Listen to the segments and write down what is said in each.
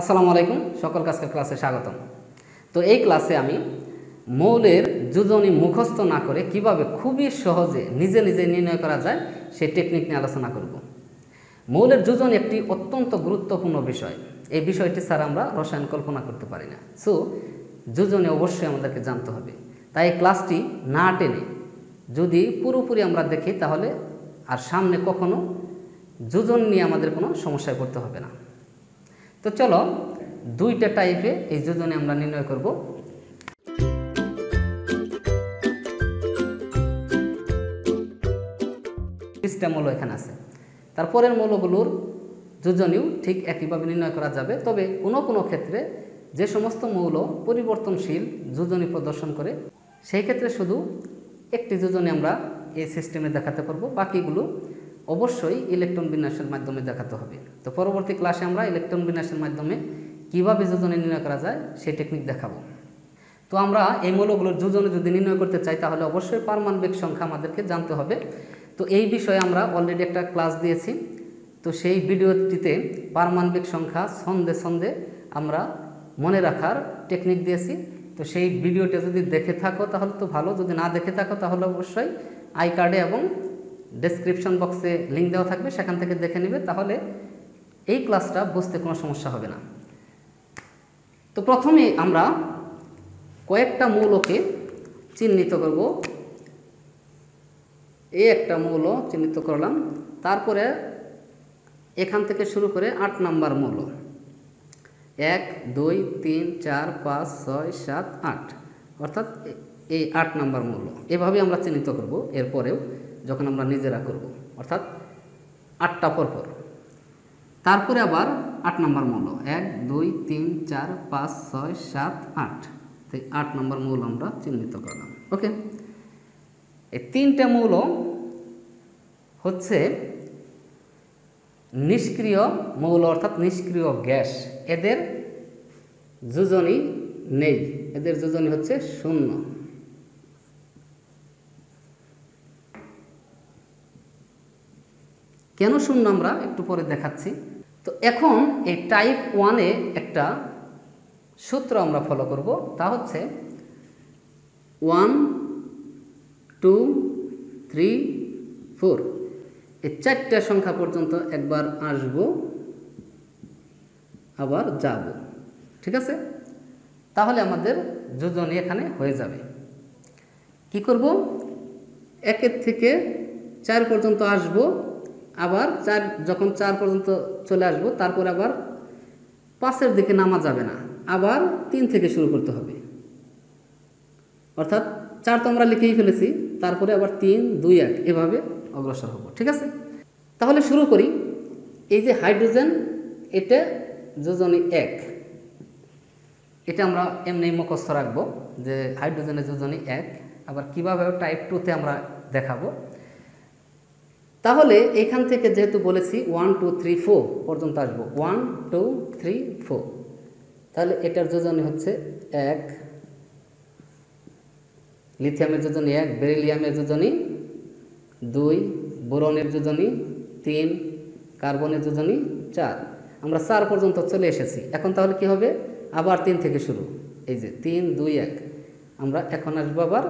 আসসালামু আলাইকুম, সকলকে আজকের ক্লাসে স্বাগতম। তো এই ক্লাসে আমি মৌলের যোজনী মুখস্থ না করে কিভাবে খুবই সহজে নিজে নিজে নির্ণয় করা যায় সেই টেকনিক নিয়ে আলোচনা করব। মৌলের যোজন একটি অত্যন্ত গুরুত্বপূর্ণ বিষয়। এই বিষয়টি ছাড়া আমরা রসায়ন কল্পনা করতে পারি না। সো যোজনী অবশ্যই আমাদেরকে জানতে হবে। তাই এই ক্লাসটি না টেনে যদি পুরোপুরি আমরা দেখি তাহলে আর সামনে কখনো যোজন নিয়ে আমাদের কোনো সমস্যায় পড়তে হবে না। তো চলো দুইটা টাইপে এই যোজনী আমরা নির্ণয় করব। সিস্টেম মৌল এখানে আছে, তারপরের মৌলগুলোর যোজনীও ঠিক একইভাবে নির্ণয় করা যাবে। তবে কোনো কোনো ক্ষেত্রে যে সমস্ত মৌল পরিবর্তনশীল যোজনী প্রদর্শন করে সেই ক্ষেত্রে শুধু একটি যোজনী আমরা এই সিস্টেমে দেখাতে পারবো, বাকিগুলো অবশ্যই ইলেকট্রন বিন্যাসের মাধ্যমে দেখাতে হবে। তো পরবর্তী ক্লাসে আমরা ইলেকট্রন বিন্যাসের মাধ্যমে কিভাবে যোজনী নির্ণয় করা যায় সেই টেকনিক দেখাবো। তো আমরা এই মৌলগুলোর যোজনী যদি নির্ণয় করতে চাই তাহলে অবশ্যই পারমাণবিক সংখ্যা আমাদেরকে জানতে হবে। তো এই বিষয়ে আমরা অলরেডি একটা ক্লাস দিয়েছি। তো সেই ভিডিওটিতে পারমাণবিক সংখ্যা ছন্দে ছন্দে আমরা মনে রাখার টেকনিক দিয়েছি। তো সেই ভিডিওটা যদি দেখে থাকো তাহলে তো ভালো, যদি না দেখে থাকো তাহলে অবশ্যই আই কার্ডে এবং ডেসক্রিপশন বক্সে লিঙ্ক দেওয়া থাকবে, সেখান থেকে দেখে নেবে, তাহলে এই ক্লাসটা বুঝতে কোনো সমস্যা হবে না। তো প্রথমে আমরা কয়েকটা মৌলকে চিহ্নিত করব। এই একটা মৌল চিহ্নিত করলাম, তারপরে এখান থেকে শুরু করে 8 নাম্বার মৌল 1 2 3 4 5 6 7 8, অর্থাৎ এই 8 নাম্বার মৌল এভাবে আমরা চিহ্নিত করব। এরপরেও যখন আমরা নিজেরা করব, অর্থাৎ 8টা পরপর। তারপরে আবার 8 নাম্বার মৌল 1 2 3 4 5 6 7 8, তাই 8 নাম্বার মৌল আমরা চিহ্নিত করলাম। ওকে, এই 3টে মৌল হচ্ছে নিষ্ক্রিয় মৌল, অর্থাৎ নিষ্ক্রিয় গ্যাস। এদের যোজনী নেই, এদের যোজনী হচ্ছে 0। কেন 0 আমরা একটু পরে দেখাচ্ছি। তো এখন এই টাইপ 1-এ একটা সূত্র আমরা ফলো করব, তা হচ্ছে 1 2 3 4, এই 4টা সংখ্যা পর্যন্ত একবার আসব আবার যাব, ঠিক আছে? তাহলে আমাদের যোজনী এখানে হয়ে যাবে। কি করব, 1 থেকে 4 পর্যন্ত আসব, আবার যখন 4 পর্যন্ত চলে আসব তারপরে আবার 5-এর দিকে নামা যাবে না, আবার 3 থেকে শুরু করতে হবে। অর্থাৎ 4 তো আমরা লিখেই ফেলেছি, তারপরে আবার 3 2 1 এভাবে অগ্রসর হব, ঠিক আছে? তাহলে শুরু করি। এই যে হাইড্রোজেন, এটা যোজনী 1, এটা আমরা এমনি মুখস্থ রাখবো যে হাইড্রোজেনের যোজনী 1। আবার কীভাবে টাইপ 2-তে আমরা দেখাবো। তাহলে এখান থেকে যেহেতু বলেছি 1 2 3 4 পর্যন্ত আসবো, 1 2 3 4, তাহলে এটার যোজনী হচ্ছে 1, লিথিয়ামের যোজনী 1, বেরিলিয়ামের যোজনী 2, বোরনের যোজনী 3, কার্বনের যোজনী 4। আমরা 4 পর্যন্ত চলে এসেছি। এখন তাহলে কি হবে, আবার 3 থেকে শুরু। এই যে 3 2 1, আমরা এখন আসবো আবার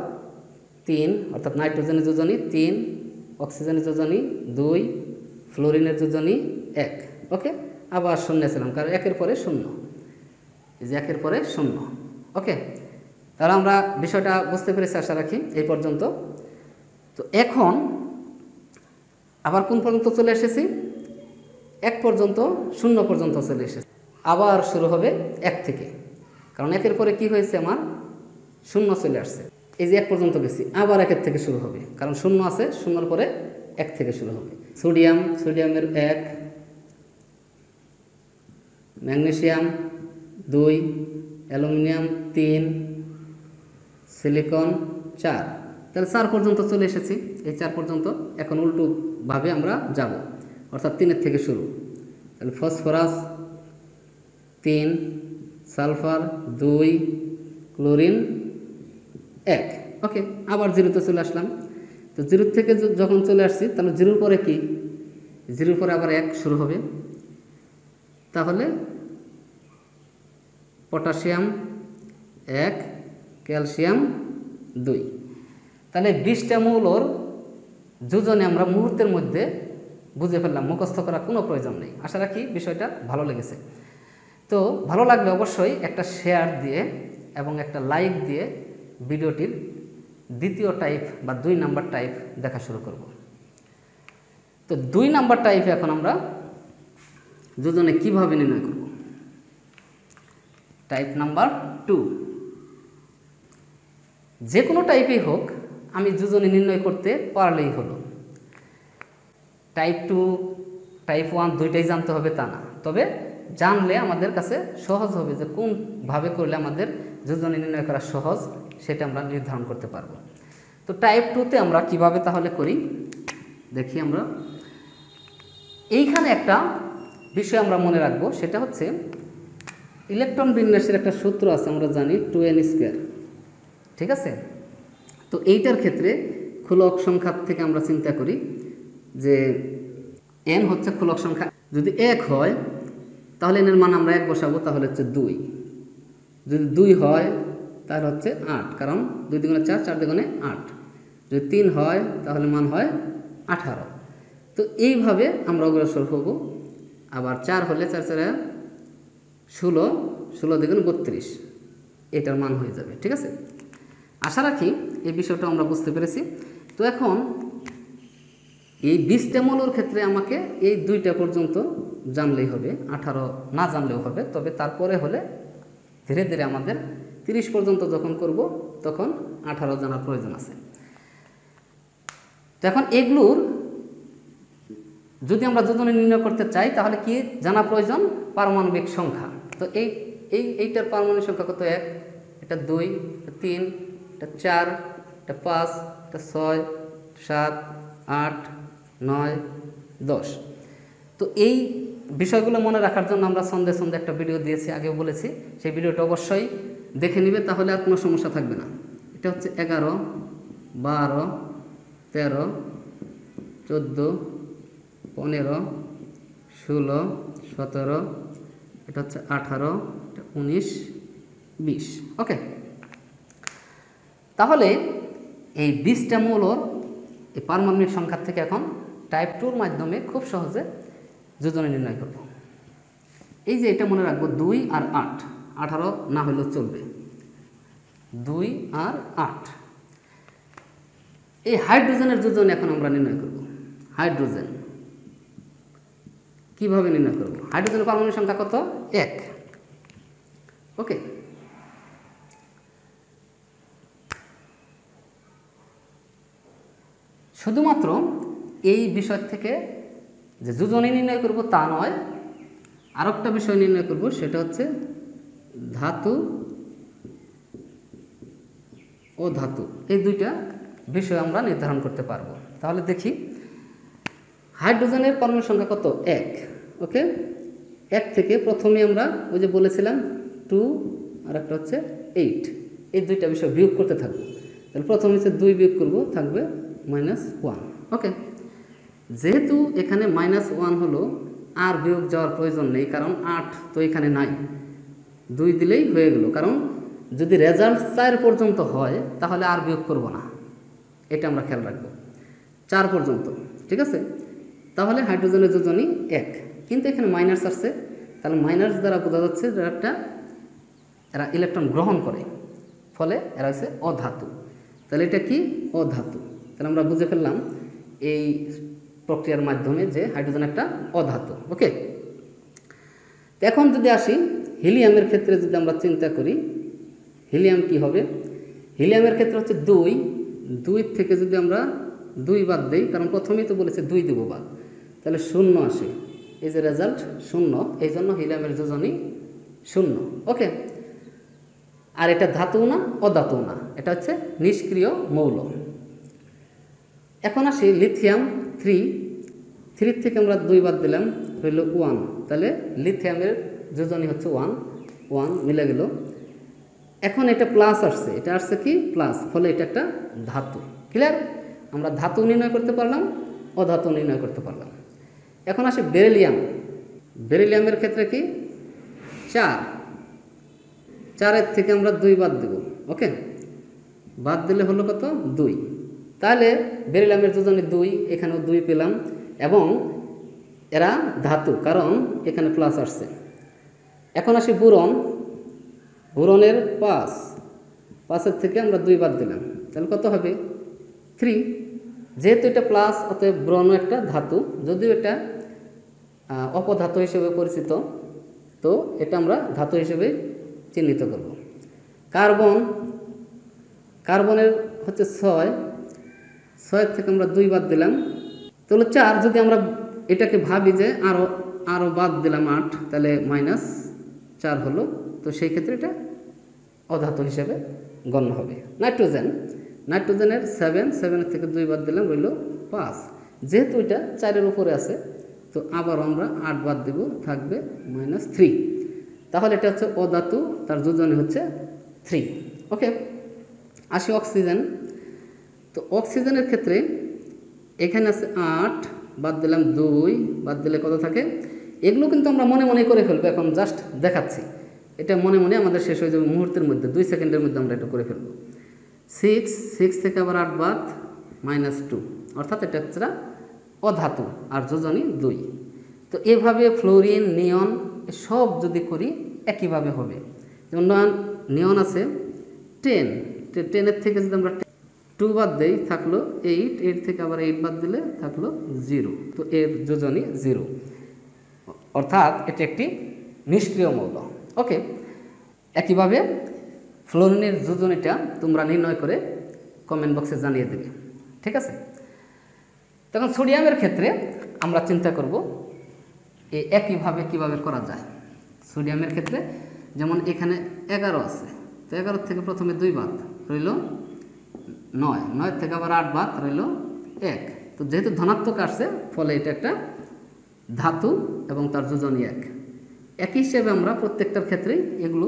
3, অর্থাৎ নাইট্রোজেনের যোজনী 3, অক্সিজেনের যোজনী 2, ফ্লোরিনের যোজনী 1। ওকে, আবার 0 ছিলাম, কারণ 1-এর পরে 0, এই যে 1-এর পরে 0। ওকে, তাহলে আমরা বিষয়টা বুঝতে পেরেছি আশা রাখি এই পর্যন্ত। তো এখন আবার কোন পর্যন্ত চলে এসেছি, 1 পর্যন্ত, 0 পর্যন্ত চলে এসেছি। আবার শুরু হবে 1 থেকে, কারণ 1-এর পরে কি হয়েছে, আমার 0 চলে আসছে। এই যে 1 পর্যন্ত গেছি, আবার 1-এর থেকে শুরু হবে, কারণ 0 আছে, 0-র পরে 1 থেকে শুরু হবে। সোডিয়ামের 1, ম্যাগনেসিয়াম 2, অ্যালুমিনিয়াম 3, সিলিকন 4, তাহলে 4 পর্যন্ত চলে এসেছি। এই 4 পর্যন্ত এখন উল্টোভাবে আমরা যাব, অর্থাৎ 3-এর থেকে শুরু। তাহলে ফসফরাস 3, সালফার 2, ক্লোরিন 1। ওকে, আবার 0-তে চলে আসলাম। তো 0 থেকে যখন চলে আসছি, তাহলে 0-র পরে কি, 0-র পরে আবার 1 শুরু হবে। তাহলে পটাশিয়াম 1, ক্যালসিয়াম 2। তাহলে 20টা মৌলর যোজনে আমরা মুহূর্তের মধ্যে বুঝে ফেললাম, মুখস্থ করার কোনো প্রয়োজন নেই। আশা রাখি বিষয়টা ভালো লেগেছে। তো ভালো লাগলে অবশ্যই একটা শেয়ার দিয়ে এবং একটা লাইক দিয়ে ভিডিওটির দ্বিতীয় টাইপ বা 2 নাম্বার টাইপ দেখা শুরু করব। তো 2 নাম্বার টাইপে এখন আমরা যোজনে কিভাবে নির্ণয় করব। টাইপ নাম্বার 2, যে কোনো টাইপেই হোক আমি যোজনে নির্ণয় করতে পারলেই হলো। টাইপ 2, টাইপ 1 দুইটাই জানতে হবে তা না, তবে জানলে আমাদের কাছে সহজ হবে যে কোনভাবে করলে আমাদের যোজনে নির্ণয় করা সহজ সেটা আমরা নির্ধারণ করতে পারবো। তো টাইপ 2তে আমরা কিভাবে তাহলে করি দেখি। আমরা এইখানে একটা বিষয় আমরা মনে রাখবো, সেটা হচ্ছে ইলেকট্রন বিন্যাসের একটা সূত্র আছে, আমরা জানি 2n²। ঠিক আছে, তো এইটার ক্ষেত্রে খোলক সংখ্যার থেকে আমরা চিন্তা করি যে n হচ্ছে খোলক সংখ্যা, যদি 1 হয় তাহলে n এর মান আমরা 1 বসাবো, তাহলে হচ্ছে 2। যদি 2 হয় তাহলে হচ্ছে 8, কারণ 2 × 4, 4 × 8। যদি 3 হয় তাহলে মান হয় 18। তো এইভাবে আমরা অগ্রসর হব। আবার 4 হলে 4 × 4 = 16, 16 × 32, এটার মান হয়ে যাবে। ঠিক আছে, আশা রাখি এই বিষয়টা আমরা বুঝতে পেরেছি। তো এখন এই 20টা মৌলের ক্ষেত্রে আমাকে এই 2টা পর্যন্ত জানলেই হবে, 18 না জানলেও হবে, তবে তারপরে হলে ধীরে ধীরে আমাদের 30 পর্যন্ত যখন করব তখন 18 জানার প্রয়োজন আছে। তো এখন এগুলোর যদি আমরা যোজনে নির্ণয় করতে চাই তাহলে কি জানা প্রয়োজন? পারমাণবিক সংখ্যা। তো এইটার পারমাণবিক সংখ্যা কত? 1, এটা 2, এটা 3, এটা 4, এটা 5, এটা 6, 7, 8, 9, 10। তো এই বিষয়গুলো মনে রাখার জন্য আমরা সন্ধে সন্ধে একটা ভিডিও দিয়েছি, আগেও বলেছি, সেই ভিডিওটা অবশ্যই দেখে নিবে, তাহলে আর কোনো সমস্যা থাকবে না। এটা হচ্ছে 11, 12, 13, 14, 15, 16, 17, এটা হচ্ছে 18, এটা 19, 20। ওকে, তাহলে এই 20টা মৌলর এই পারমাণবিক সংখ্যার থেকে এখন টাইপ 2-র মাধ্যমে খুব সহজে যোজনে নির্ণয় করব। এই যে এটা মনে রাখবো 2 আর 8, 18 না হলেও চলবে, 2 আর 8। এই হাইড্রোজেনের যোজন এখন আমরা নির্ণয় করব। হাইড্রোজেন কিভাবে নির্ণয় করব? হাইড্রোজেনের পারমাণবিক সংখ্যা কত? 1। ওকে, শুধুমাত্র এই বিষয় থেকে যে যোজনে নির্ণয় করব তা নয়, আরেকটা বিষয় নির্ণয় করব, সেটা হচ্ছে ধাতু ও ধাতু। এই 2টা বিষয় আমরা নির্ধারণ করতে পারবো। তাহলে দেখি হাইড্রোজেনের পারমাণবিক সংখ্যা কত? 1। ওকে, 1 থেকে প্রথমে আমরা ওই যে বলেছিলাম 2 আর একটা হচ্ছে 8, এই 2টা বিষয় বিয়োগ করতে থাকবো। তাহলে প্রথমে হচ্ছে 2 বিয়োগ করব, থাকবে -1। ওকে, যেহেতু এখানে -1 হলো, আর বিয়োগ যাওয়ার প্রয়োজন নেই, কারণ 8 তো এখানে নাই, 2 দিলেই হয়ে গেল। কারণ যদি রেজাল্ট 4 পর্যন্ত হয় তাহলে আর বিয়োগ করব না, এটা আমরা খেয়াল রাখবো, 4 পর্যন্ত। ঠিক আছে, তাহলে হাইড্রোজেনের যোজনই 1, কিন্তু এখানে মাইনাস আসছে, তাহলে মাইনাস দ্বারা বোঝা যাচ্ছে যে এরা ইলেকট্রন গ্রহণ করে, ফলে এরা হচ্ছে অধাতু। তাহলে এটা কি? অধাতু। তাহলে আমরা বুঝে ফেললাম এই প্রক্রিয়ার মাধ্যমে যে হাইড্রোজেন একটা অধাতু। ওকে, এখন যদি আসি হিলিয়ামের ক্ষেত্রে, যদি আমরা চিন্তা করি হিলিয়াম কি হবে? হিলিয়ামের ক্ষেত্রে হচ্ছে 2 থেকে যদি আমরা 2 বাদ দেই, কারণ প্রথমেই তো বলেছে 2 দেবো বাদ, তাহলে 0 আসে। এই যে রেজাল্ট 0, এই জন্য হিলিয়ামের যোজনই 0। ওকে, আর এটা ধাতু না, অধাতু না, এটা হচ্ছে নিষ্ক্রিয় মৌল। এখন আসি লিথিয়াম 3 থেকে আমরা 2 বাদ দিলাম, হইল 1, তাহলে লিথিয়ামের যোজনই হচ্ছে 1 মিলে গেল। এখন এটা প্লাস আসছে, এটা আসছে কি? প্লাস, ফলে এটা একটা ধাতু। ক্লিয়ার? আমরা ধাতু নির্ণয় করতে পারলাম, অধাতু নির্ণয় করতে পারলাম। এখন আসে বেরিলিয়ামের ক্ষেত্রে কি? 4, 4 থেকে আমরা 2 বাদ দেব। ওকে, বাদ দিলে হলো কত 2। তাহলে বেরিলিয়ামের যোজনী 2, এখানেও 2 পেলাম এবং এরা ধাতু, কারণ এখানে প্লাস আসছে। এখন আসি বোরন। বোরনের 5 থেকে আমরা 2 বাদ দিলাম, তাহলে কত হবে 3। যেহেতু এটা প্লাস, অতএব বোরনও একটা ধাতু, যদিও এটা অপধাতু হিসেবে পরিচিত, তো এটা আমরা ধাতু হিসেবে চিহ্নিত করব। কার্বনের হচ্ছে 6 থেকে আমরা 2 বাদ দিলাম, তাহলে 4। যদি আমরা এটাকে ভাবি যে আরও বাদ দিলাম 8, তাহলে -4 হলো, তো সেই ক্ষেত্রে এটা অধাতু হিসেবে গণ্য হবে। নাইট্রোজেনের 7 থেকে 2 বাদ দিলাম, রইল 5। যেহেতু এটা 4-এর উপরে আছে, তো আবার আমরা 8 বাদ দেব, থাকবে -3। তাহলে এটা হচ্ছে অধাতু, তার যোজনী হচ্ছে 3। ওকে, আসি অক্সিজেন। তো অক্সিজেনের ক্ষেত্রে এখানে আছে 8, বাদ দিলাম 2, বাদ দিলে কত থাকে। এগুলো কিন্তু আমরা মনে মনে করে ফেলবো, এখন জাস্ট দেখাচ্ছি। এটা মনে মনে আমাদের শেষ হয়ে যাবে মুহূর্তের মধ্যে, 2 সেকেন্ডের মধ্যে আমরা এটা করে ফেলবো। 6 থেকে আবার 8 বাদ, -2, অর্থাৎ এটা হচ্ছে অধাতু আর যোজনী 2। তো এভাবে ফ্লোরিন, নিয়ন সব যদি করি একইভাবে হবে। যেমন নিয়ন আছে 10 থেকে যদি আমরা 2 বাদ দেই, থাকলো 8 থেকে আবার 8 বাদ দিলে থাকলো 0, তো এর যোজনী 0, অর্থাৎ এটা একটি নিষ্ক্রিয় মৌল। ওকে, একইভাবে ফ্লোরিনের যোজনীটা তোমরা নির্ণয় করে কমেন্ট বক্সে জানিয়ে দেবে, ঠিক আছে। তখন সোডিয়ামের ক্ষেত্রে আমরা চিন্তা করব একইভাবে কিভাবে করা যায়। সোডিয়ামের ক্ষেত্রে যেমন এখানে 11 আছে, তো 11 থেকে প্রথমে 2 বাদ, রইল 9 থেকে আবার 8 বাদ, রইল 1। তো যেহেতু ধনাত্মক আসছে, ফলে এটা একটা ধাতু এবং তার যোজনী 1। একই হিসেবে আমরা প্রত্যেকটার ক্ষেত্রেই এগুলো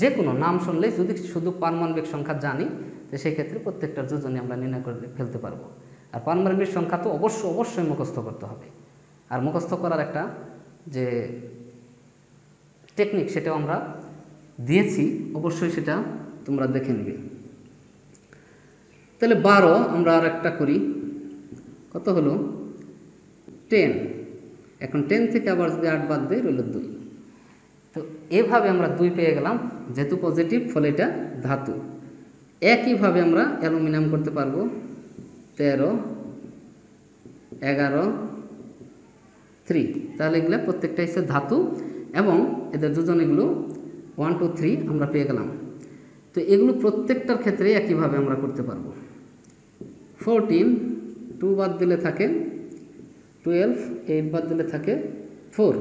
যে কোনো নাম শুনলে যদি শুধু পারমাণবিক সংখ্যা জানি, তো সেই ক্ষেত্রে প্রত্যেকটার যোজনী আমরা নির্ণয় করে ফেলতে পারবো। আর পারমাণবিক সংখ্যা তো অবশ্যই মুখস্থ করতে হবে। আর মুখস্থ করার একটা যে টেকনিক, সেটাও আমরা দিয়েছি, অবশ্যই সেটা তোমরা দেখে নিবে। তাহলে 12 আমরা আর একটা করি, কত হলো 10। এখন 10 থেকে আবার যদি 8 বাদ দেয়, রইল 2। তো এভাবে আমরা 2 পেয়ে গেলাম, যেহেতু পজিটিভ, ফলে এটা ধাতু। একইভাবে আমরা অ্যালুমিনিয়াম করতে পারবো 13, 11, 3। তাহলে এগুলো প্রত্যেকটা হচ্ছে ধাতু এবং এদের যোজনীগুলো 1, 2, 3 আমরা পেয়ে গেলাম। তো এগুলো প্রত্যেকটার ক্ষেত্রে একইভাবে আমরা করতে পারবো। 14, 2 বাদ দিলে থাকে 12, 8 বাদ দিলে থাকে 4।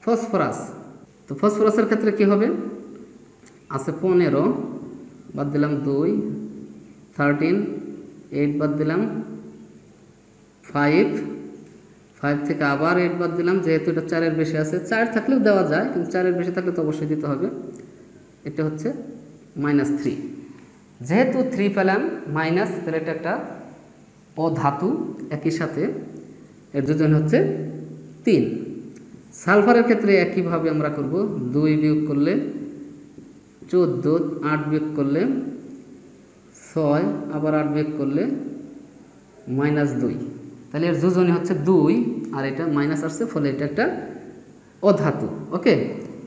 ফসফরাস, তো ফসফরাসের ক্ষেত্রে কি হবে, আছে 15, বাদ দিলাম 2, 13, 8 বাদ দিলাম 5 থেকে আবার 8 বাদ দিলাম, যেহেতু এটা 4-এর বেশি আছে, 4 থাকলেও দেওয়া যায়, কিন্তু 4-এর বেশি থাকলে তো অবশ্যই দিতে হবে। এটা হচ্ছে -3। যেহেতু 3 পেলাম মাইনাস, তাহলে এটা একটা অধাতু, একই সাথে এর যোজন হচ্ছে 3। সালফারের ক্ষেত্রে একইভাবে আমরা করব, 2 বিয়োগ করলে 14, 8 বিয়োগ করলে 6, আবার 8 বিয়োগ করলে -2। তাহলে এর যোজনী হচ্ছে 2, আর এটা মাইনাস আসছে, ফলে এটা একটা অধাতু। ওকে,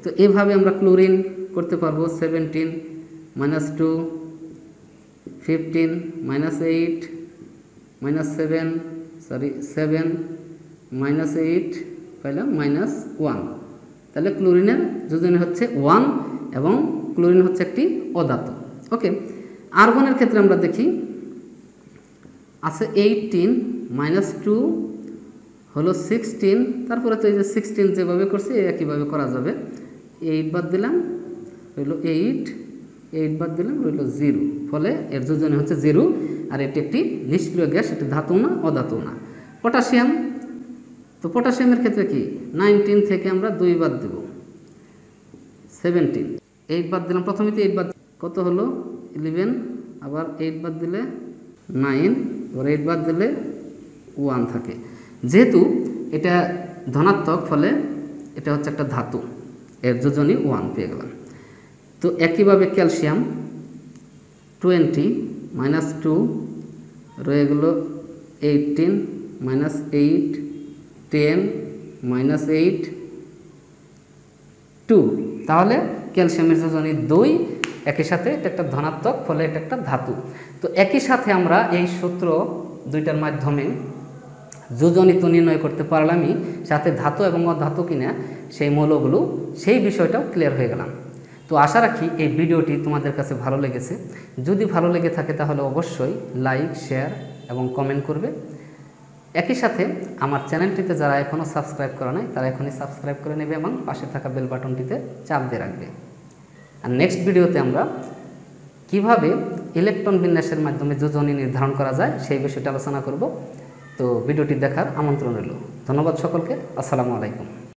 তো এইভাবে আমরা ক্লোরিন করতে পারবো 17, -2, 15, -8, -7, -8 পাইলাম -1। তাহলে ক্লোরিনের যোজনী হচ্ছে 1 এবং ক্লোরিন হচ্ছে একটি অধাতু। ওকে, আর্গনের ক্ষেত্রে আমরা দেখি, আছে 18, -2 হলো 16, তারপরে তো এই যে 16 যেভাবে করছি একইভাবে করা যাবে। 8 বাদ দিলাম, রইল 8 বাদ দিলাম, রইল 0, ফলে এর যোজনী হচ্ছে 0। আর এটি একটি নিষ্ক্রিয় গ্যাস, এটি ধাতু না, অধাতু না। পটাশিয়াম, তো পটাশিয়ামের ক্ষেত্রে কি, 19 থেকে আমরা 2 বাদ দেব, 17, 8 বাদ দিলাম, প্রথমে তো 8 বাদ, কত হলো 11, আবার 8 বাদ দিলে 9, আবার 8 বাদ দিলে 1 থাকে। যেহেতু এটা ধনাত্মক, ফলে এটা হচ্ছে একটা ধাতু, এর যোজনী 1 পেয়ে গেলাম। তো একইভাবে ক্যালসিয়াম 20 মাইনাস 2 রয়ে গেল 18 মাইনাস 8 10 মাইনাস 8 2। তাহলে ক্যালসিয়ামের যোজনী 2, একই সাথে এটা একটা ধনাত্মক, ফলে এটা একটা ধাতু। তো একই সাথে আমরা এই সূত্র দুইটার মাধ্যমে যোজনী তো নির্ণয় করতে পারলামই, সাথে ধাতু এবং অধাতু কিনা সেই মৌলগুলো, সেই বিষয়টাও ক্লিয়ার হয়ে গেলাম। তো আশা রাখি এই ভিডিওটি তোমাদের কাছে ভালো লেগেছে। যদি ভালো লেগে থাকে তাহলে অবশ্যই লাইক, শেয়ার এবং কমেন্ট করবে। একই সাথে আমার চ্যানেলটিতে যারা এখনও সাবস্ক্রাইব করা নাই তারা এখনই সাবস্ক্রাইব করে নেবে এবং পাশে থাকা বেল বাটনটিতে চাপ দিয়ে রাখবে। আর নেক্সট ভিডিওতে আমরা কিভাবে ইলেকট্রন বিন্যাসের মাধ্যমে যোজনী নির্ধারণ করা যায় সেই বিষয়টা আলোচনা করব। তো ভিডিওটি দেখার আমন্ত্রণ রইল। ধন্যবাদ সকলকে। আসসালামু আলাইকুম।